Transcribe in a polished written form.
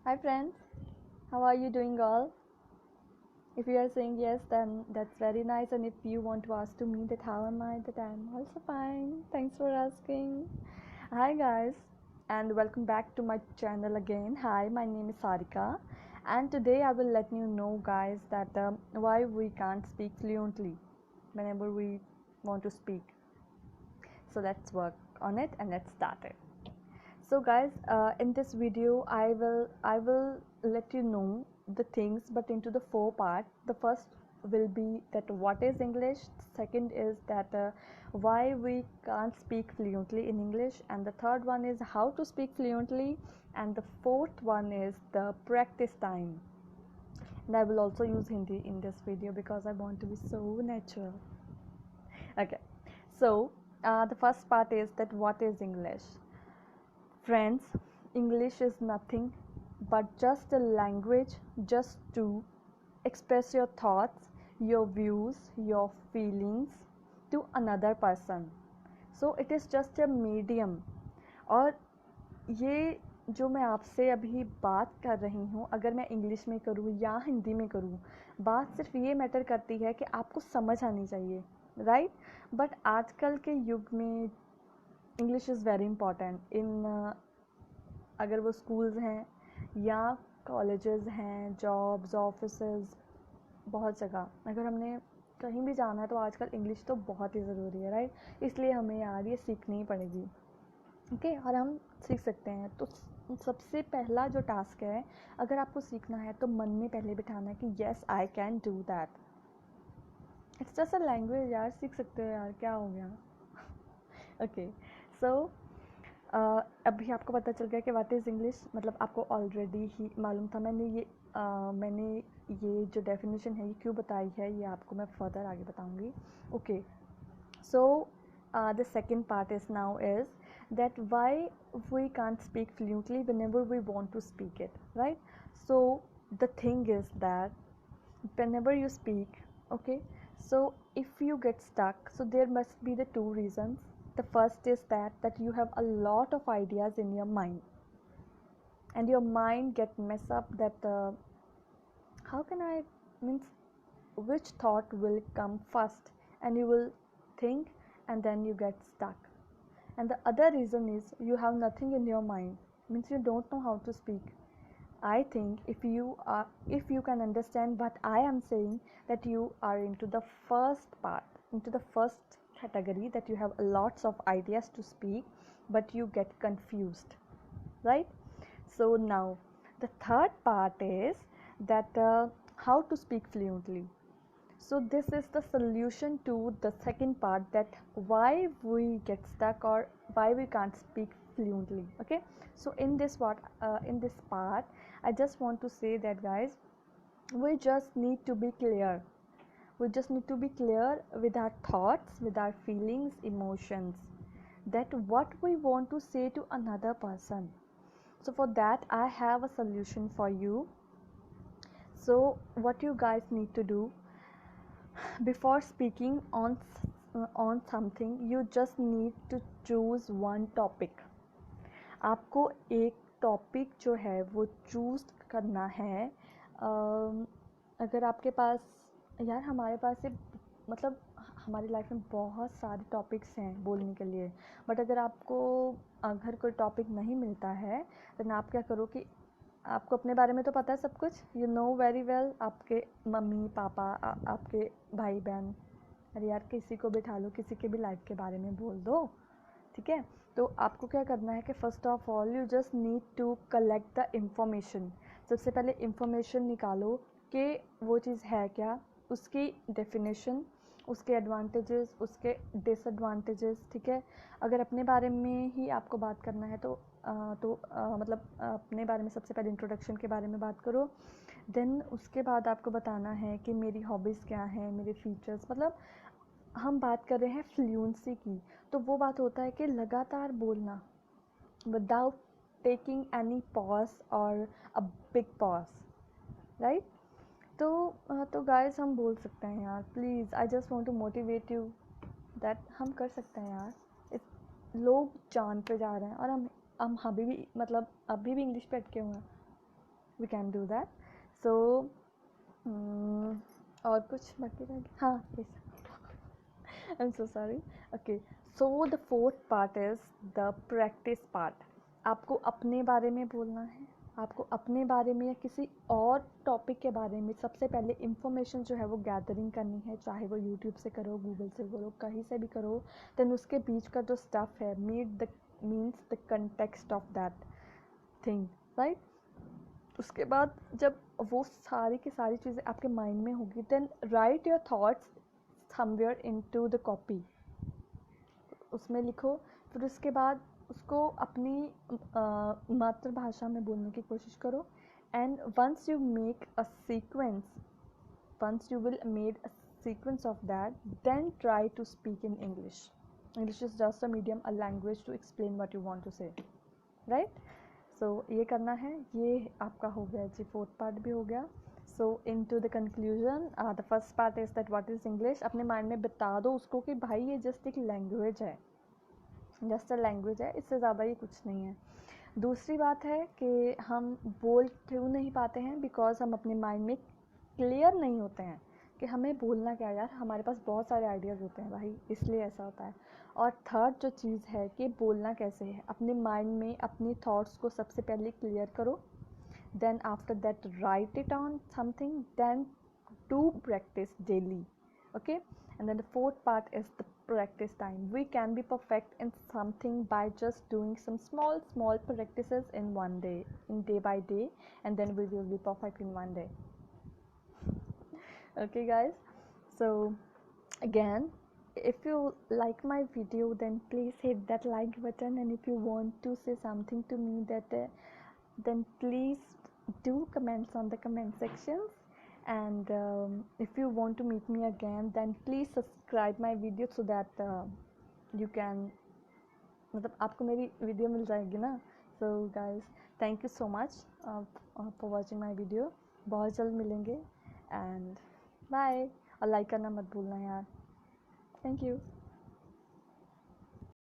Hi friends, how are you doing all? If you are saying yes, then that's very nice. And if you want to ask to me that how am I, that I'm also fine. Thanks for asking. Hi guys, and welcome back to my channel again. Hi, my name is Sarika, and today I will let you know, guys, that why we can't speak fluently whenever we want to speak. So let's work on it and let's start it. So guys, in this video I will let you know the things, but into the four part. The first will be that what is English, second is that why we can't speak fluently in English, and the third one is how to speak fluently, and the fourth one is the practice time. And I will also use Hindi in this video because I want to be so natural. Okay, so the first part is that what is English. Friends, English is nothing but just a language just to express your thoughts, your views, your feelings to another person. So it is just a medium. और ये जो मैं आपसे अभी बात कर रही हूँ, अगर मैं इंग्लिश में करूँ या हिंदी में करूँ, बात सिर्फ ये मैटर करती है कि आपको समझ आनी चाहिए, राइट? बट आजकल के युग में English is very important in अगर वो स्कूल्स हैं या कॉलेजेस हैं, जॉब्स, ऑफिसेस, बहुत जगह अगर हमने कहीं भी जाना है तो आजकल इंग्लिश तो बहुत ही ज़रूरी है, राइट? इसलिए हमें यार ये सीखनी ही पड़ेगी, ओके? और हम सीख सकते हैं। तो सबसे पहला जो टास्क है, अगर आपको सीखना है तो मन में पहले बिठाना है कि yes I can do that. It's just a language यार, सीख सकते हो यार, क्या हो गया? ओके, सो अभी आपको पता चल गया कि व्हाट इज़ इंग्लिश, मतलब आपको ऑलरेडी ही मालूम था। मैंने ये जो डेफिनेशन है ये क्यों बताई है, ये आपको मैं फर्दर आगे बताऊंगी। Okay, so the second part is now is that why we can't speak fluently whenever we want to speak it, right? So the thing is that whenever you speak, okay, so if you get stuck, so there must be the two reasons. The first is that you have a lot of ideas in your mind and your mind get mess up that how can I means which thought will come first, and you will think and then you get stuck. And the other reason is you have nothing in your mind, means you don't know how to speak. I think if you can understand what I am saying, that you are into the first part, into the first category, that you have lots of ideas to speak but you get confused, right? So now the third part is that how to speak fluently. So this is the solution to the second part, that why we get stuck or why we can't speak fluently. Okay, so in this part I just want to say that, guys, we just need to be clear. We just need to be clear with our thoughts, with our feelings, emotions, that what we want to say to another person. So for that I have a solution for you. So what you guys need to do, before speaking on something, you just need to choose one topic. आपको एक topic जो है वो choose करना है। अगर आपके पास, यार हमारे पास से मतलब हमारी लाइफ में बहुत सारे टॉपिक्स हैं बोलने के लिए, बट अगर आपको अगर कोई टॉपिक नहीं मिलता है तो आप क्या करो कि आपको अपने बारे में तो पता है सब कुछ, यू नो वेरी वेल, आपके मम्मी पापा, आपके भाई बहन, अरे यार किसी को बिठा लो, किसी के भी लाइफ के बारे में बोल दो, ठीक है? तो आपको क्या करना है कि first of all you just need to collect the information. सबसे पहले इंफॉर्मेशन निकालो कि वो चीज़ है क्या, उसकी डेफिनेशन, उसके एडवांटेजेस, उसके डिसएडवांटेजेस, ठीक है? अगर अपने बारे में ही आपको बात करना है तो मतलब अपने बारे में सबसे पहले इंट्रोडक्शन के बारे में बात करो। देन उसके बाद आपको बताना है कि मेरी हॉबीज़ क्या हैं, मेरे फीचर्स, मतलब हम बात कर रहे हैं फ्लुएंसी की, तो वो बात होता है कि लगातार बोलना विदाउट टेकिंग एनी पॉज और अ बिग पॉज, राइट? तो गाइस हम बोल सकते हैं यार, please I just want to motivate you that हम कर सकते हैं यार। लोग जान पे जा रहे हैं और हम अभी भी मतलब अभी भी इंग्लिश पे अटके हुए हैं। We can do that. So और कुछ बाकी रह गया? हाँ, I am so sorry. Okay, so the fourth part is the practice part. आपको अपने बारे में बोलना है. आपको अपने बारे में या किसी और टॉपिक के बारे में सबसे पहले इंफॉर्मेशन जो है वो गैदरिंग करनी है, चाहे वो यूट्यूब से करो, गूगल से करो, कहीं से भी करो. देन उसके बीच का जो स्टफ़ है, means the context of that thing, right. उसके बाद जब वो सारी की सारी चीज़ें आपके माइंड में होगी, then write your thoughts somewhere into the copy. उसमें लिखो. फिर उसके बाद उसको अपनी मातृभाषा में बोलने की कोशिश करो. And once you make a sequence, once you will made a sequence of that, then try to speak in English. English is just a medium, a language to explain what you want to say, right? So ये करना है. ये आपका हो गया जी, fourth part भी हो गया. So into the conclusion, the first part is that what is English. अपने माइंड में बता दो उसको कि भाई ये जस्ट एक लैंग्वेज है, जस्ट अ लैंग्वेज है, इससे ज़्यादा ये कुछ नहीं है. दूसरी बात है कि हम बोल क्यों नहीं पाते हैं, बिकॉज हम अपने माइंड में क्लियर नहीं होते हैं कि हमें बोलना क्या है. यार हमारे पास बहुत सारे आइडियाज़ होते हैं भाई, इसलिए ऐसा होता है. और थर्ड जो चीज़ है कि बोलना कैसे है, अपने माइंड में अपनी थॉट्स को सबसे पहले क्लियर करो. Then after that write it on something, then do practice daily. Okay, and then the fourth part is the practice time. We can be perfect in something by just doing some small practices in one day, in day by day, and then we will be perfect in one day. Okay guys, so again, if you like my video, then please hit that like button, and if you want to say something to me, that then please do comments on the comment sections. And if you want to meet me again, then please subscribe my video so that you can, मतलब आपको मेरी video मिल जाएगी ना. So guys, thank you so much for watching my video. बहुत जल्द मिलेंगे, and bye. और like करना मत भूलना यार. Thank you.